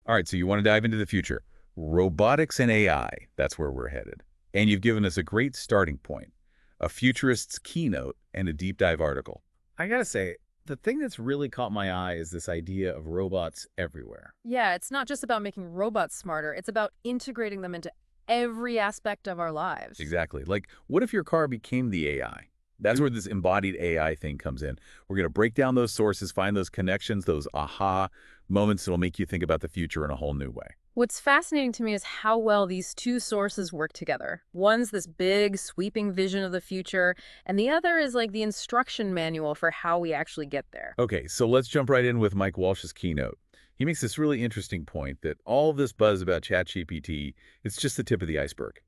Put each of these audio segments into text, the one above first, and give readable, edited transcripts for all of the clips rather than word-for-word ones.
All right, so you want to dive into the future. Robotics and AI, that's where we're headed. And you've given us a great starting point, a futurist's keynote and a deep dive article. I gotta say, the thing that's really caught my eye is this idea of robots everywhere. Yeah, it's not just about making robots smarter, it's about integrating them into every aspect of our lives. Exactly. Like, what if your car became the AI? That's Mm. where this embodied AI thing comes in. We're going to break down those sources, find those connections, those aha moments that'll make you think about the future in a whole new way. What's fascinating to me is how well these two sources work together. One's this big, sweeping vision of the future, and the other is like the instruction manual for how we actually get there. Okay, so let's jump right in with Mike Walsh's keynote. He makes this really interesting point that all of this buzz about ChatGPT, it's just the tip of the iceberg.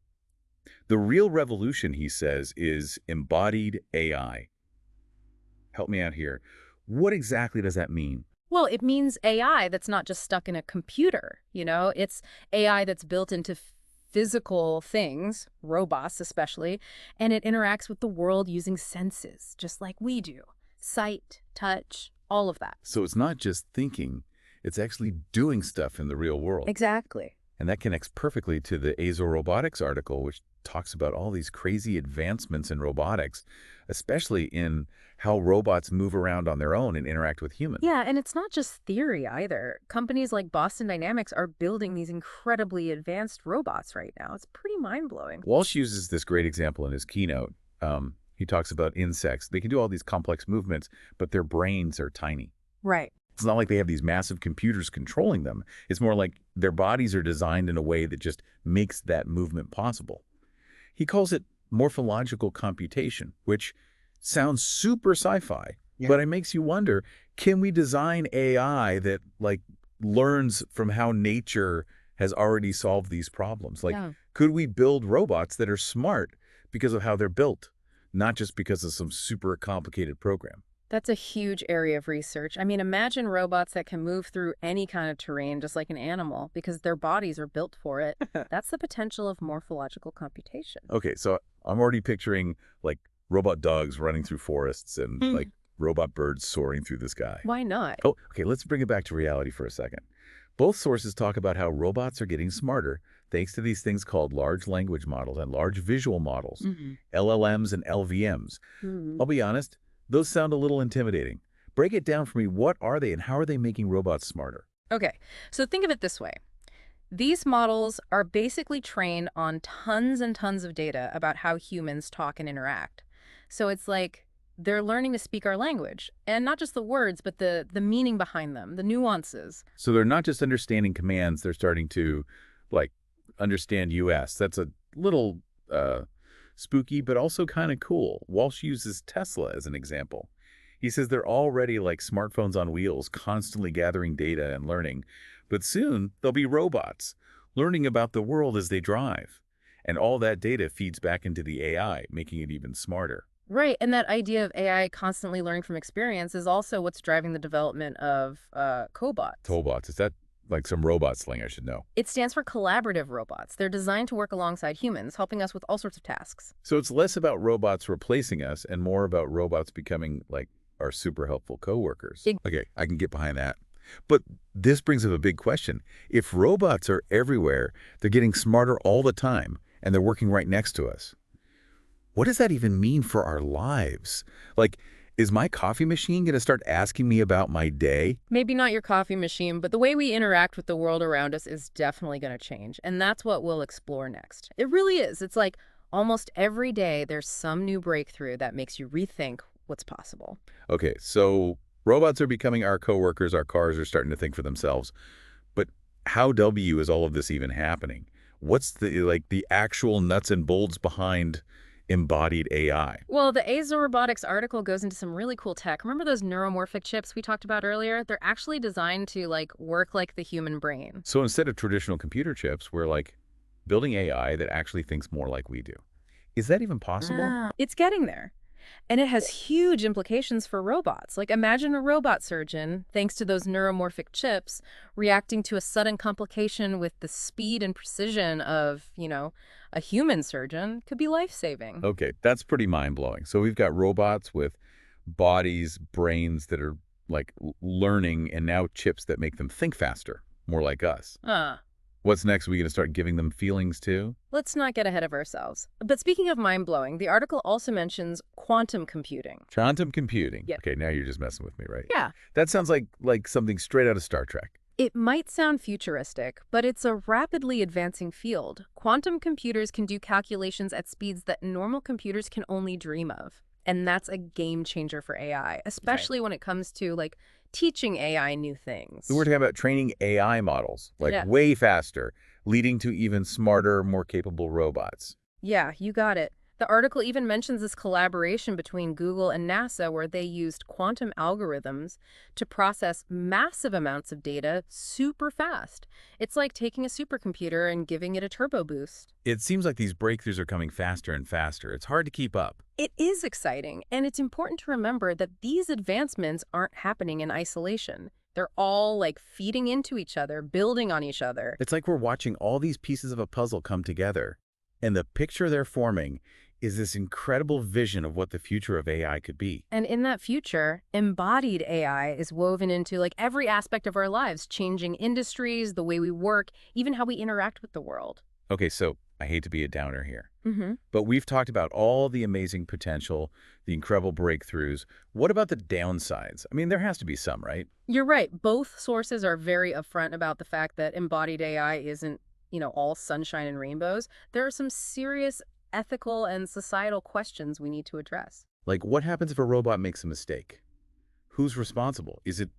The real revolution, he says, is embodied AI. Help me out here. What exactly does that mean? Well, it means AI that's not just stuck in a computer, It's AI that's built into physical things, robots especially, and it interacts with the world using senses, just like we do. Sight, touch, all of that. So it's not just thinking, it's actually doing stuff in the real world. Exactly. And that connects perfectly to the Robotics article, which talks about all these crazy advancements in robotics, especially in how robots move around on their own and interact with humans. Yeah, and it's not just theory either. Companies like Boston Dynamics are building these incredibly advanced robots right now. It's pretty mind-blowing. Walsh uses this great example in his keynote. He talks about insects. They can do all these complex movements, but their brains are tiny. Right. It's not like they have these massive computers controlling them. It's more like their bodies are designed in a way that just makes that movement possible. He calls it morphological computation, which sounds super sci-fi, Yeah. but it makes you wonder, can we design AI that learns from how nature has already solved these problems? Like, Yeah. could we build robots that are smart because of how they're built, not just because of some super complicated program? That's a huge area of research. I mean, imagine robots that can move through any kind of terrain, just like an animal, because their bodies are built for it. That's the potential of morphological computation. Okay, so I'm already picturing robot dogs running through forests and Hmm. robot birds soaring through the sky. Why not? Oh, okay, let's bring it back to reality for a second. Both sources talk about how robots are getting smarter thanks to these things called large language models and large visual models, Hmm. LLMs and LVMs. I'll be honest, those sound a little intimidating. Break it down for me. What are they and how are they making robots smarter? Okay, so think of it this way. These models are basically trained on tons and tons of data about how humans talk and interact. So it's like they're learning to speak our language, and not just the words, but the meaning behind them, the nuances. So they're not just understanding commands, they're starting to like understand US. That's a little spooky, but also kind of cool. Walsh uses Tesla as an example. He says they're already like smartphones on wheels, constantly gathering data and learning. But soon they'll be robots, learning about the world as they drive. And all that data feeds back into the AI, making it even smarter. Right, and that idea of AI constantly learning from experience is also what's driving the development of cobots. Tollbots, is that like some robot slang I should know? It stands for collaborative robots. They're designed to work alongside humans, helping us with all sorts of tasks. So it's less about robots replacing us and more about robots becoming like our super helpful coworkers. Ex- Okay, I can get behind that. But this brings up a big question. If robots are everywhere, they're getting smarter all the time, and they're working right next to us, what does that even mean for our lives? Like, is my coffee machine going to start asking me about my day? Maybe not your coffee machine, but the way we interact with the world around us is definitely going to change. And that's what we'll explore next. It really is. It's like almost every day there's some new breakthrough that makes you rethink what's possible. Okay, so robots are becoming our coworkers, our cars are starting to think for themselves. But how W is all of this even happening? What's the actual nuts and bolts behind embodied AI? Well, the Azo Robotics article goes into some really cool tech. Remember those neuromorphic chips we talked about earlier? They're actually designed to work like the human brain. So instead of traditional computer chips, we're building AI that actually thinks more like we do. Is that even possible? It's getting there. And it has huge implications for robots. Like imagine a robot surgeon, thanks to those neuromorphic chips, reacting to a sudden complication with the speed and precision of, a human surgeon could be life-saving. Okay, that's pretty mind-blowing. So we've got robots with bodies, brains that are learning, and now chips that make them think faster. more like us. Uh, What's next? Are we going to start giving them feelings too? let's not get ahead of ourselves. But speaking of mind-blowing, the article also mentions quantum computing. Quantum computing. Yeah. Okay, now you're just messing with me, right? Yeah. That sounds like something straight out of Star Trek. It might sound futuristic, but it's a rapidly advancing field. Quantum computers can do calculations at speeds that normal computers can only dream of. And that's a game changer for AI, especially when it comes to like teaching AI new things. So we're talking about training AI models, like Yeah. way faster, leading to even smarter, more capable robots. Yeah, you got it. The article even mentions this collaboration between Google and NASA where they used quantum algorithms to process massive amounts of data super fast. It's like taking a supercomputer and giving it a turbo boost. It seems like these breakthroughs are coming faster and faster. It's hard to keep up. It is exciting, and it's important to remember that these advancements aren't happening in isolation. They're all like feeding into each other, building on each other. It's like we're watching all these pieces of a puzzle come together, and the picture they're forming is this incredible vision of what the future of AI could be. And in that future, embodied AI is woven into like every aspect of our lives, changing industries, the way we work, even how we interact with the world. Okay, so I hate to be a downer here, Mm-hmm. but we've talked about all the amazing potential, the incredible breakthroughs. What about the downsides? I mean, there has to be some, right? You're right. Both sources are very upfront about the fact that embodied AI isn't, all sunshine and rainbows. There are some serious ethical and societal questions we need to address. Like, what happens if a robot makes a mistake? Who's responsible? Is it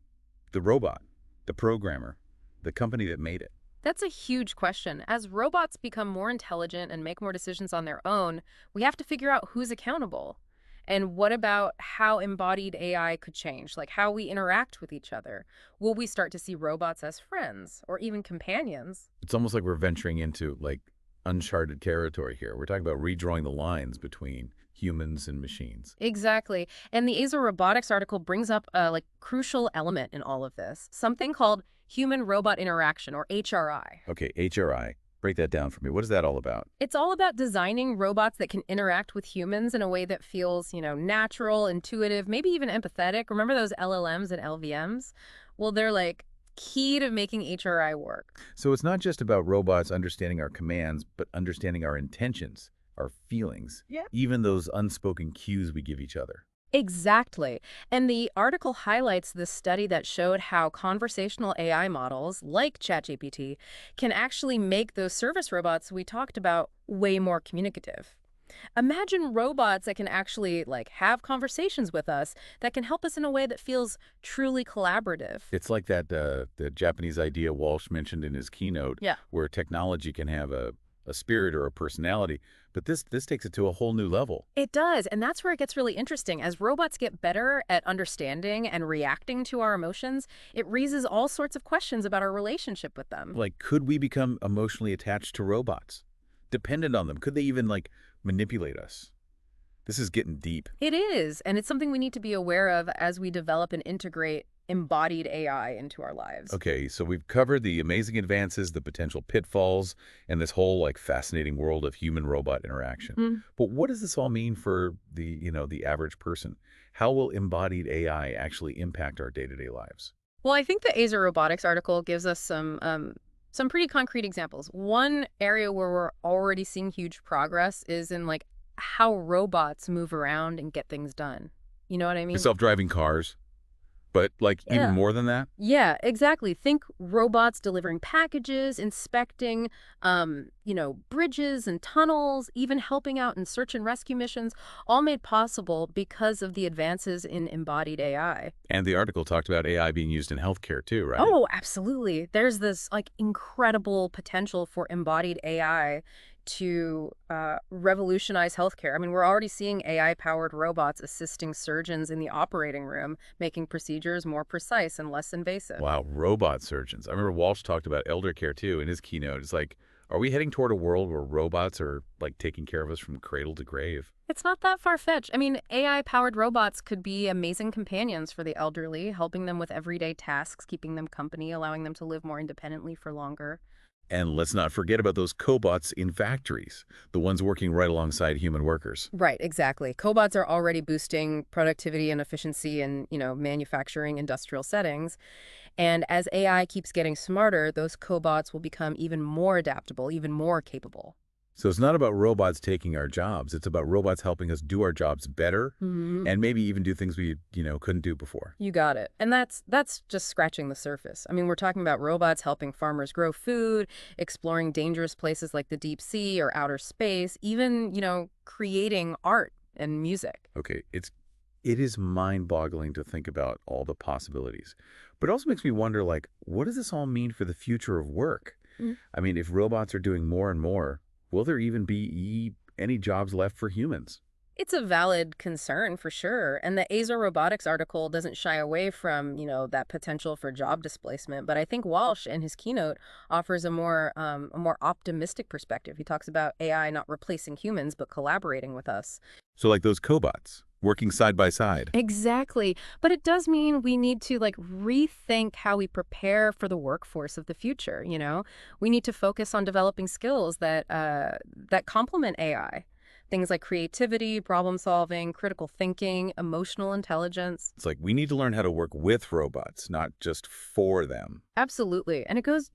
the robot, the programmer, the company that made it? That's a huge question. As robots become more intelligent and make more decisions on their own, we have to figure out who's accountable. And what about how embodied AI could change, like how we interact with each other? Will we start to see robots as friends or even companions? It's almost like we're venturing into, like, uncharted territory here. We're talking about redrawing the lines between humans and machines. Exactly. And the Robotics article brings up a crucial element in all of this, something called human-robot interaction, or HRI. Okay, HRI. Break that down for me. What is that all about? It's all about designing robots that can interact with humans in a way that feels, natural, intuitive, maybe even empathetic. Remember those LLMs and LVMs? Well, they're key to making HRI work. So it's not just about robots understanding our commands, but understanding our intentions, our feelings, even those unspoken cues we give each other. Exactly. And the article highlights this study that showed how conversational AI models, like ChatGPT, can actually make those service robots we talked about way more communicative. Imagine robots that can actually have conversations with us that can help us in a way that feels truly collaborative. It's like that the Japanese idea Walsh mentioned in his keynote, Yeah. where technology can have a spirit or a personality, but this takes it to a whole new level. It does, and that's where it gets really interesting. As robots get better at understanding and reacting to our emotions, it raises all sorts of questions about our relationship with them. Like, could we become emotionally attached to robots? Dependent on them? Could they even, manipulate us? This is getting deep. It is, and it's something we need to be aware of as we develop and integrate embodied AI into our lives. Okay, so we've covered the amazing advances, the potential pitfalls, and this whole, fascinating world of human-robot interaction. Mm. But what does this all mean for the average person? How will embodied AI actually impact our day-to-day lives? Well, I think the Robotics article gives us some pretty concrete examples. One area where we're already seeing huge progress is in how robots move around and get things done. You know what I mean? Self-driving cars, but Yeah. even more than that? Yeah, exactly. Think robots delivering packages, inspecting, bridges and tunnels, even helping out in search and rescue missions, all made possible because of the advances in embodied AI. And the article talked about AI being used in healthcare too, right? Oh, absolutely. There's this incredible potential for embodied AI to revolutionize healthcare. I mean, we're already seeing AI-powered robots assisting surgeons in the operating room, making procedures more precise and less invasive. Wow, robot surgeons. I remember Walsh talked about elder care too in his keynote. It's like, are we heading toward a world where robots are taking care of us from cradle to grave? It's not that far-fetched. I mean, AI-powered robots could be amazing companions for the elderly, helping them with everyday tasks, keeping them company, allowing them to live more independently for longer. And let's not forget about those cobots in factories, the ones working right alongside human workers. Right, exactly. Cobots are already boosting productivity and efficiency in, manufacturing industrial settings. And as AI keeps getting smarter, those cobots will become even more adaptable, even more capable. So it's not about robots taking our jobs. It's about robots helping us do our jobs better Mhm. and maybe even do things we, couldn't do before. You got it. And that's just scratching the surface. I mean, we're talking about robots helping farmers grow food, exploring dangerous places like the deep sea or outer space, even, creating art and music. Okay, it is mind-boggling to think about all the possibilities. But it also makes me wonder, like, what does this all mean for the future of work? Mm. I mean, if robots are doing more and more, will there even be any jobs left for humans? It's a valid concern for sure. And the Aza Robotics article doesn't shy away from, that potential for job displacement. But I think Walsh in his keynote offers a more optimistic perspective. He talks about AI not replacing humans, but collaborating with us. So like those cobots, working side by side. Exactly. But it does mean we need to rethink how we prepare for the workforce of the future. We need to focus on developing skills that complement AI. Things like creativity, problem solving, critical thinking, emotional intelligence. It's like we need to learn how to work with robots, not just for them. Absolutely. And it goes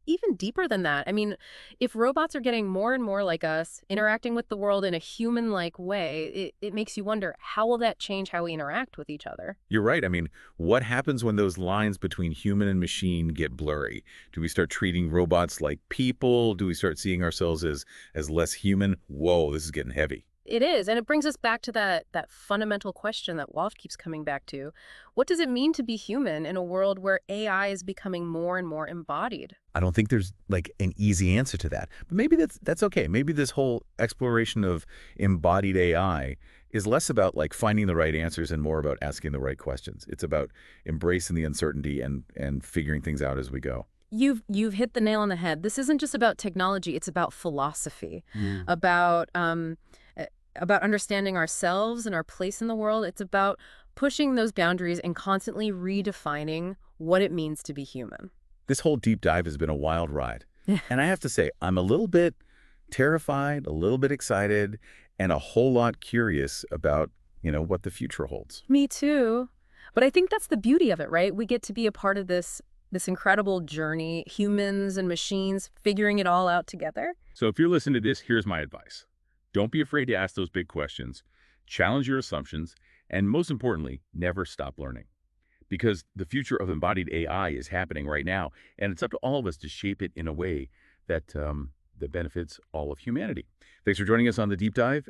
even deeper than that. I mean, if robots are getting more and more like us, interacting with the world in a human-like way, it makes you wonder, how will that change how we interact with each other? You're right. I mean, what happens when those lines between human and machine get blurry? Do we start treating robots like people? Do we start seeing ourselves as less human? Whoa, this is getting heavy. It is, and it brings us back to that fundamental question that Walt keeps coming back to. What does it mean to be human in a world where AI is becoming more and more embodied? I don't think there's like an easy answer to that. But maybe that's okay. Maybe this whole exploration of embodied AI is less about like finding the right answers and more about asking the right questions. It's about embracing the uncertainty and figuring things out as we go. You've hit the nail on the head. This isn't just about technology, it's about philosophy, about about understanding ourselves and our place in the world. It's about pushing those boundaries and constantly redefining what it means to be human. This whole deep dive has been a wild ride. And I have to say, I'm a little bit terrified, a little bit excited, and a whole lot curious about, what the future holds. Me too. But I think that's the beauty of it, right? We get to be a part of this incredible journey, humans and machines figuring it all out together. So if you're listening to this, here's my advice. Don't be afraid to ask those big questions, challenge your assumptions, and most importantly, never stop learning. Because the future of embodied AI is happening right now, and it's up to all of us to shape it in a way that benefits all of humanity. Thanks for joining us on the deep dive.